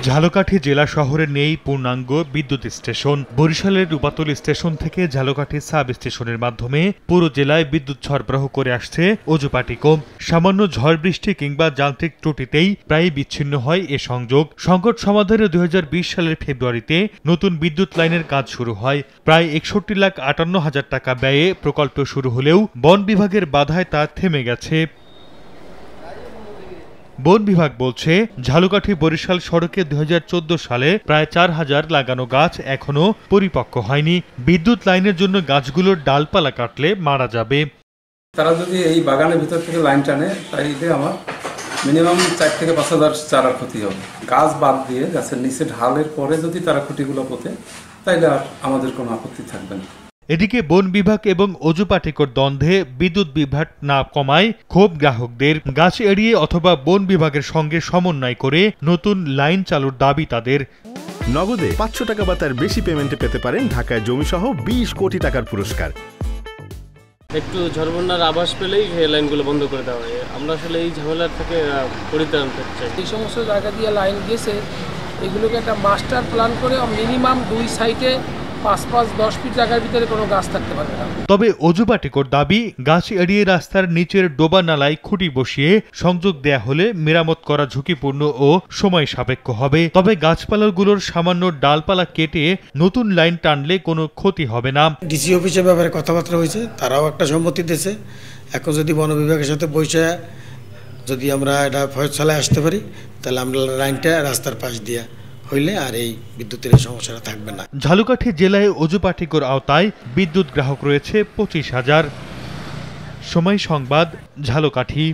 ঝালকাঠি জেলা শহরে নেই পূর্ণাঙ্গ বিদ্যুৎ স্টেশন। বরিশালের রূপাতল স্টেশন থেকে ঝালকাঠি সাব স্টেশনের মাধ্যমে পুরো জেলায় বিদ্যুৎ সরবরাহ করে আসছে অজুপাটিকো। সামান্য ঝড় বৃষ্টি কিংবা যান্ত্রিক ত্রুটিতেই প্রায় বিচ্ছিন্ন হয় এ সংযোগ। সংকট সমাধানে 2020 সালের ফেব্রুয়ারিতে নতুন বিদ্যুৎ লাইনের কাজ শুরু হয়। প্রায় 61,58,000 টাকা ব্যয়ে প্রকল্প শুরু হলেও বন বিভাগের বাধায় তা থেমে গেছে। বন বিভাগ বলছে, ঝালকাঠি বরিশাল সড়কে 2014 সালে প্রায় 4,000 লাগানো গাছ এখনো পরিপক্ক হয়নি। বিদ্যুৎ লাইনের জন্য গাছগুলোর ডালপালা কাটলে মারা যাবে। তারা যদি এই বাগানের ভিতর থেকে লাইন টানে, তাইলে আমার মিনিমাম 4 থেকে 5,000 চারার ক্ষতি হবে। গাছ বাদ দিয়ে গাছের নিচে ঢালের পরে যদি তারা খুঁটিগুলো পোতে, তাইলে আর আমাদের কোনো আপত্তি থাকবে না। এদিকে বন বিভাগ এবং অজুপাটিকোর দ্বন্দ্বে বিদ্যুৎ বিভ্রাট না কমায় ক্ষোভ গ্রাহকদের। গাছ এড়িয়ে অথবা বন বিভাগের সঙ্গে সমন্বয় করে নতুন লাইন চালুর দাবি তাদের। নগদে 500 টাকা বা তার বেশি পেমেন্টে পেতে পারেন ঢাকায় জমিসহ 20 কোটি টাকার পুরস্কার। একটু ঝড়বন্যার আভাস পেলেই এই লাইনগুলো বন্ধ করে দেওয়া হয়। আমরা আসলে এই ঝামেলার থেকে পরিত্রাণ পেতে চাই। এই সমস্ত জায়গা দিয়ে লাইন গেছে, এগুলোকে একটা মাস্টার প্ল্যান করে মিনিমাম 2 সাইডে 5-10 ফিট জায়গার ভিতরে কোনো গাছ থাকতে পারবে না। তবে অজুপাটিকোর দাবি, গাছ এড়িয়ে রাস্তার নিচের ডোবা নালায় খুঁটি বসিয়ে সংযোগ দেয়া হলে মেরামত করা ঝুঁকিপূর্ণ ও সময় সাপেক্ষ হবে। তবে গাছপালাগুলোর সামান্য ডালপালা কেটে নতুন লাইন টানলে কোনো ক্ষতি হবে না। ডিসি অফিসের ব্যাপারে কথাবার্তা হয়েছে, তারাও একটা সম্মতি দিয়েছে। এখন যদি বন বিভাগের সাথে বসে যদি আমরা এটা ফয়সালায় আসতে পারি, তাহলে আমরা লাইনটা রাস্তার পাশ দিয়ে হইলে আর এই বিদ্যুতের সমস্যাটা থাকবে না। ঝালকাঠি জেলায় অজুপাটিকোর আওতায় বিদ্যুৎ গ্রাহক রয়েছে 25,000। সময় সংবাদ, ঝালকাঠি।